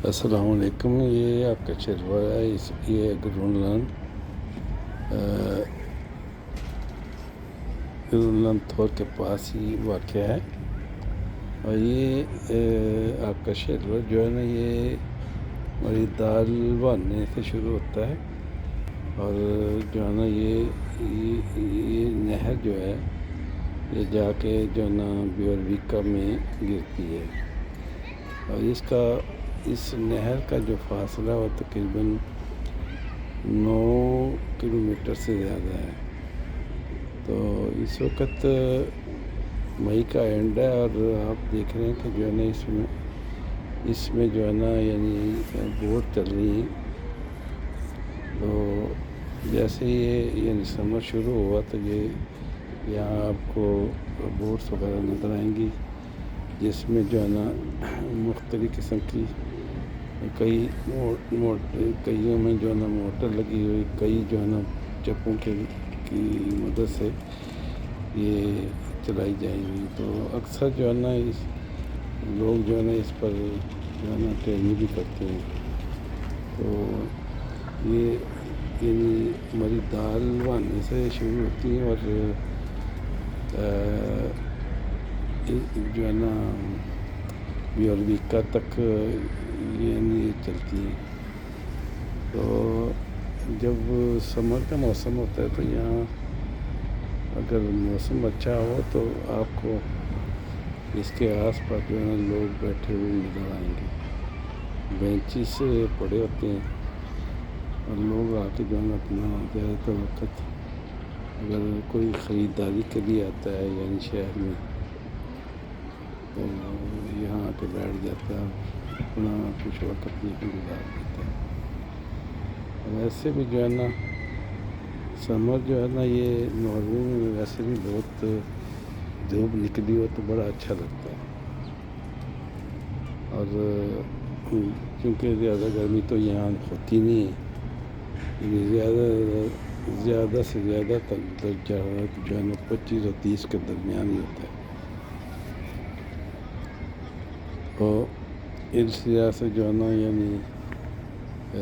السلام علیکم. یہ آپ کا شیروا ہے. یہ گرون لان تھور کے پاس ہی واقع ہے. اور یہ آپ کا شیروا جو ہے نا یہ ہماری دال بننے سے شروع ہوتا ہے. اور جو ہے نا یہ نہر جو ہے یہ جا کے جو ہے نا بیورویکا میں گرتی ہے. اور اس نہر کا جو فاصلہ وہ تقریباً 9 کلومیٹر سے زیادہ ہے. تو اس وقت مئی کا اینڈ ہے اور آپ دیکھ رہے ہیں کہ جو ہے نا اس میں جو ہے نا یعنی بوٹ چل رہی ہیں. تو جیسے یعنی سمر شروع ہوا تو یہاں آپ کو بوٹس وغیرہ نظر آئیں گی جس میں جو ہے نا مختلف قسم کی کئیوں میں جو ہے نا موٹر لگی ہوئی, کئی جو ہے نا چپوں کی مدد سے یہ چلائی جائیں گی. تو اکثر جو ہے نا لوگ جو ہے نا اس پر جو ہے نا ٹریننگ بھی کرتے ہیں. تو یہ یعنی ہماری دال بننے سے شروع ہوتی ہے اور جو ہے نا بیورویکا تک یعنی چلتی ہیں. تو جب سمر کا موسم ہوتا ہے تو یہاں اگر موسم اچھا ہو تو آپ کو اس کے آس پاس جو ہے نا لوگ بیٹھے ہوئے نظر آئیں گے. بینچز سے پڑے ہوتے ہیں اور لوگ آ کے جو ہے نا اپنا زیادہ تر وقت اگر کوئی خریداری کے لیے آتا ہے یعنی شہر میں تو یہاں آ کے بیٹھ جاتا ہے اور اپنا کچھ وقت یہاں گزار دیتا ہے. ویسے بھی جو ہے نا سمر جو ہے نا یہ ناروے میں ویسے بھی بہت دھوپ نکلی ہو تو بڑا اچھا لگتا ہے. اور کیونکہ زیادہ گرمی تو یہاں ہوتی نہیں ہے. زیادہ سے زیادہ درجہ حرارت جو ہے نا 25 اور 30 کے درمیان ہی ہوتا ہے. تو اس وجہ سے جو ہے نا یعنی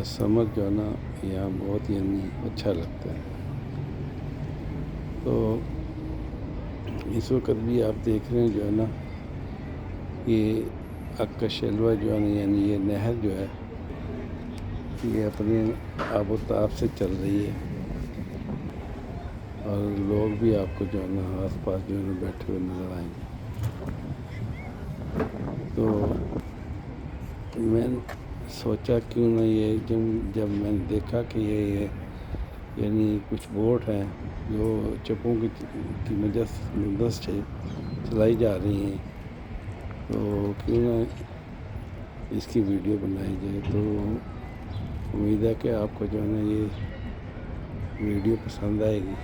سمر جو ہے نا یہاں بہت یعنی اچھا لگتا ہے. تو اس وقت بھی آپ دیکھ رہے ہیں جو ہے نا یہ اکا شیلوا جو ہے نا یعنی یہ نہر جو ہے یہ اپنے آب و تاب سے چل رہی ہے. اور لوگ بھی آپ کو جو ہے نا آس پاس جو ہے نا بیٹھے ہوئے نظر آئیں گے. تو میں سوچا کیوں نہ یہ جب میں نے دیکھا کہ یہ یعنی کچھ بوٹ ہیں جو چپوں کی مدد سے چلائی جا رہی ہیں تو کیوں نہ اس کی ویڈیو بنائی جائے. تو امید ہے کہ آپ کو جو ہے نا یہ ویڈیو پسند آئے گی.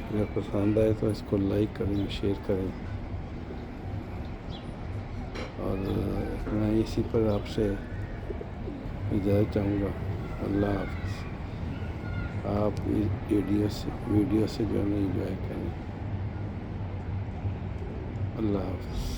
اگر پسند آئے تو اس کو لائک کریں, شیئر کریں. اور میں اسی پر آپ سے اجازت چاہوں گا. اللہ حافظ. آپ ویڈیو سے جو ہے نا انجوائے کریں. اللہ حافظ.